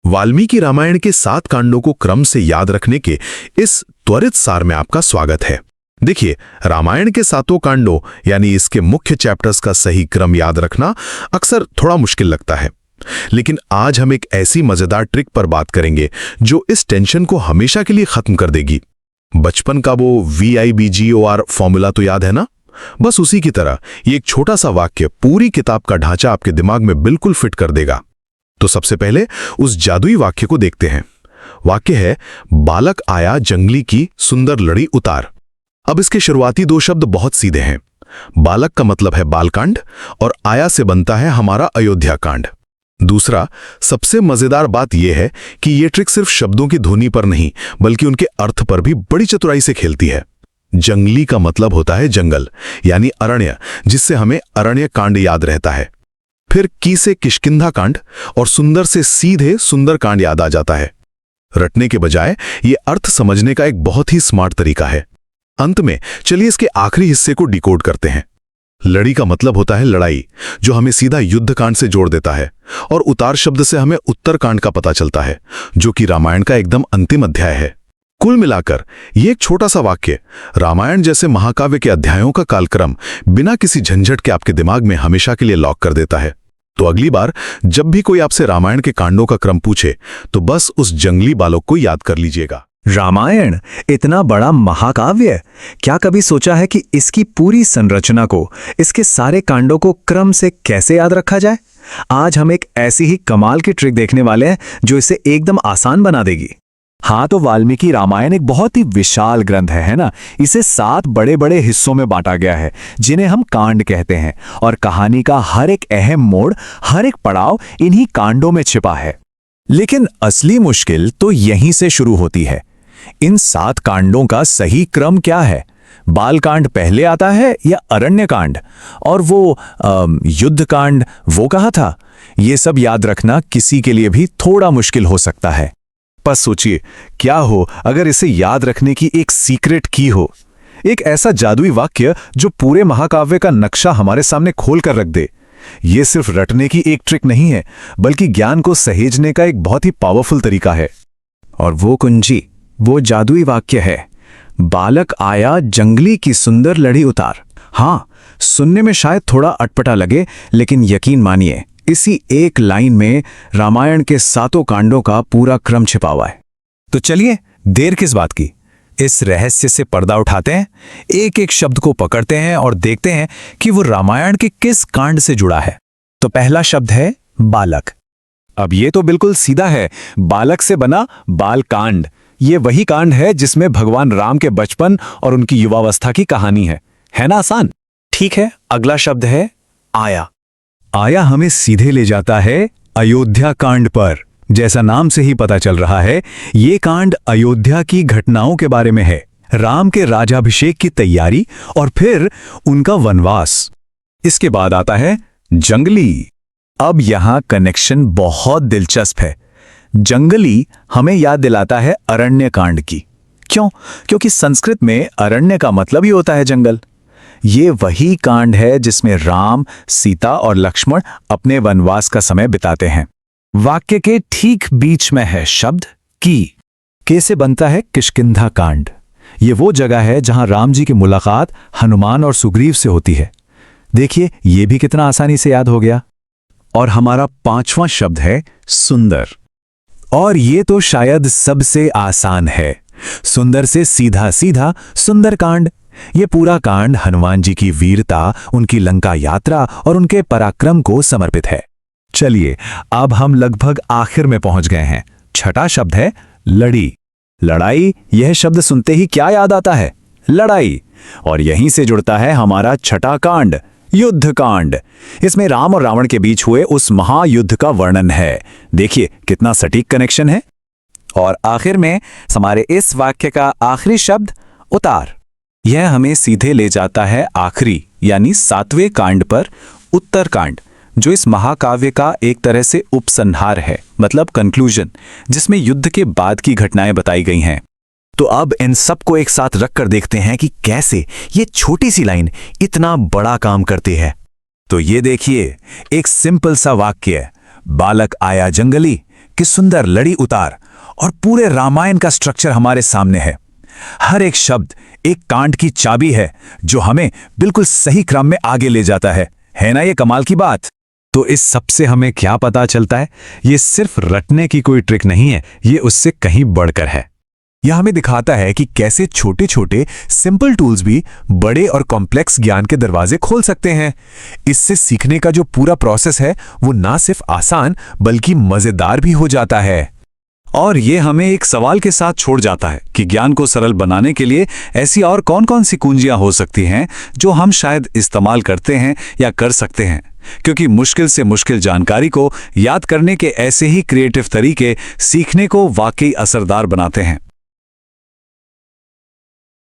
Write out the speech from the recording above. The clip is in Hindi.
वाल्मीकि रामायण के 7 कांडों को क्रम से याद रखने के इस त्वरित सार में आपका स्वागत है। देखिए, रामायण के 7 कांडों यानी इसके मुख्य चैप्टर्स का सही क्रम याद रखना अक्सर थोड़ा मुश्किल लगता है, लेकिन आज हम एक ऐसी मजेदार ट्रिक पर बात करेंगे जो इस टेंशन को हमेशा के लिए खत्म कर देगी। बचपन का वो VIBGOR फॉर्मूला तो याद है ना? बस उसी की तरह ये एक छोटा सा वाक्य पूरी किताब का ढांचा आपके दिमाग में बिल्कुल फिट कर देगा। तो सबसे पहले उस जादुई वाक्य को देखते हैं। वाक्य है, बालक आया जंगली की सुंदर लड़ी उतार। अब इसके शुरुआती 2 शब्द बहुत सीधे हैं। बालक का मतलब है बालकांड और आया से बनता है हमारा अयोध्या कांड। दूसरा, सबसे मजेदार बात यह है कि यह ट्रिक सिर्फ शब्दों की ध्वनि पर नहीं बल्कि उनके अर्थ पर भी बड़ी चतुराई से खेलती है। जंगली का मतलब होता है जंगल यानी अरण्य, जिससे हमें अरण्य कांड याद रहता है। फिर की से किष्किंधा कांड और सुंदर से सीधे सुंदर कांड याद आ जाता है। रटने के बजाय ये अर्थ समझने का एक बहुत ही स्मार्ट तरीका है। अंत में चलिए इसके आखिरी हिस्से को डिकोड करते हैं। लड़ी का मतलब होता है लड़ाई, जो हमें सीधा युद्ध कांड से जोड़ देता है, और उतार शब्द से हमें उत्तर कांड का पता चलता है, जो कि रामायण का एकदम अंतिम अध्याय है। कुल मिलाकर ये एक छोटा सा वाक्य रामायण जैसे महाकाव्य के अध्यायों का कालक्रम बिना किसी झंझट के आपके दिमाग में हमेशा के लिए लॉक कर देता है। तो अगली बार जब भी कोई आपसे रामायण के कांडों का क्रम पूछे तो बस उस जंगली बालक को याद कर लीजिएगा। रामायण इतना बड़ा महाकाव्य, क्या कभी सोचा है कि इसकी पूरी संरचना को, इसके सारे कांडों को क्रम से कैसे याद रखा जाए? आज हम एक ऐसी ही कमाल की ट्रिक देखने वाले हैं जो इसे एकदम आसान बना देगी। हाँ, तो वाल्मीकि रामायण एक बहुत ही विशाल ग्रंथ है ना? इसे 7 बड़े बड़े हिस्सों में बांटा गया है जिन्हें हम कांड कहते हैं, और कहानी का हर एक अहम मोड़, हर एक पड़ाव इन्हीं कांडों में छिपा है। लेकिन असली मुश्किल तो यहीं से शुरू होती है। इन 7 कांडों का सही क्रम क्या है? बालकांड पहले आता है या अरण्य कांड? और वो युद्ध कांड वो कहाँ था? ये सब याद रखना किसी के लिए भी थोड़ा मुश्किल हो सकता है। बस सोचिए, क्या हो अगर इसे याद रखने की एक सीक्रेट की हो, एक ऐसा जादुई वाक्य जो पूरे महाकाव्य का नक्शा हमारे सामने खोल कर रख दे। ये सिर्फ रटने की एक ट्रिक नहीं है, बल्कि ज्ञान को सहेजने का एक बहुत ही पावरफुल तरीका है। और वो कुंजी, वो जादुई वाक्य है, बालक आया जंगली की सुंदर लड़ी उतार। हाँ, सुनने में शायद थोड़ा अटपटा लगे, लेकिन यकीन मानिए इसी एक लाइन में रामायण के 7 कांडों का पूरा क्रम छिपा हुआ है। तो चलिए, देर किस बात की, इस रहस्य से पर्दा उठाते हैं, एक एक शब्द को पकड़ते हैं और देखते हैं कि वो रामायण के किस कांड से जुड़ा है। तो पहला शब्द है बालक। अब ये तो बिल्कुल सीधा है, बालक से बना बालकांड। ये वही कांड है जिसमें भगवान राम के बचपन और उनकी युवावस्था की कहानी है ना आसान? ठीक है, अगला शब्द है आया। आया हमें सीधे ले जाता है अयोध्या कांड पर। जैसा नाम से ही पता चल रहा है, ये कांड अयोध्या की घटनाओं के बारे में है, राम के राज्याभिषेक की तैयारी और फिर उनका वनवास। इसके बाद आता है जंगली। अब यहां कनेक्शन बहुत दिलचस्प है। जंगली हमें याद दिलाता है अरण्य कांड की। क्यों? क्योंकि संस्कृत में अरण्य का मतलब ही होता है जंगल। ये वही कांड है जिसमें राम, सीता और लक्ष्मण अपने वनवास का समय बिताते हैं। वाक्य के ठीक बीच में है शब्द की। के से बनता है किष्किंधा कांड। ये वो जगह है जहां राम जी की मुलाकात हनुमान और सुग्रीव से होती है। देखिए, ये भी कितना आसानी से याद हो गया। और हमारा 5वां शब्द है सुंदर। और ये तो शायद सबसे आसान है। सुंदर से सीधा सीधा सुंदर कांड। ये पूरा कांड हनुमान जी की वीरता, उनकी लंका यात्रा और उनके पराक्रम को समर्पित है। चलिए, अब हम लगभग आखिर में पहुंच गए हैं। छठा शब्द है लड़ी। लड़ाई, यह शब्द सुनते ही क्या याद आता है? लड़ाई। और यहीं से जुड़ता है हमारा छठा कांड, युद्ध कांड। इसमें राम और रावण के बीच हुए उस महायुद्ध का वर्णन है। देखिए कितना सटीक कनेक्शन है। और आखिर में हमारे इस वाक्य का आखिरी शब्द उतार। यह हमें सीधे ले जाता है आखिरी यानी 7वें कांड पर, उत्तर कांड, जो इस महाकाव्य का एक तरह से उपसंहार है, मतलब कंक्लूजन, जिसमें युद्ध के बाद की घटनाएं बताई गई हैं। तो अब इन सबको एक साथ रखकर देखते हैं कि कैसे ये छोटी सी लाइन इतना बड़ा काम करती है। तो ये देखिए, एक सिंपल सा वाक्य, बालक आया जंगली कि सुंदर लड़ी उतार और पूरे रामायण का स्ट्रक्चर हमारे सामने है। हर एक शब्द एक कांड की चाबी है जो हमें बिल्कुल सही क्रम में आगे ले जाता है ना ये कमाल की बात। तो इस सबसे हमें क्या पता चलता है? ये सिर्फ रटने की कोई ट्रिक नहीं है, ये उससे कहीं बढ़कर है। यह हमें दिखाता है कि कैसे छोटे छोटे सिंपल टूल्स भी बड़े और कॉम्प्लेक्स ज्ञान के दरवाजे खोल सकते हैं। इससे सीखने का जो पूरा प्रोसेस है वो ना सिर्फ आसान बल्कि मजेदार भी हो जाता है। और ये हमें एक सवाल के साथ छोड़ जाता है कि ज्ञान को सरल बनाने के लिए ऐसी और कौन-कौन सी कुंजियां हो सकती हैं जो हम शायद इस्तेमाल करते हैं या कर सकते हैं, क्योंकि मुश्किल से मुश्किल जानकारी को याद करने के ऐसे ही क्रिएटिव तरीके सीखने को वाकई असरदार बनाते हैं।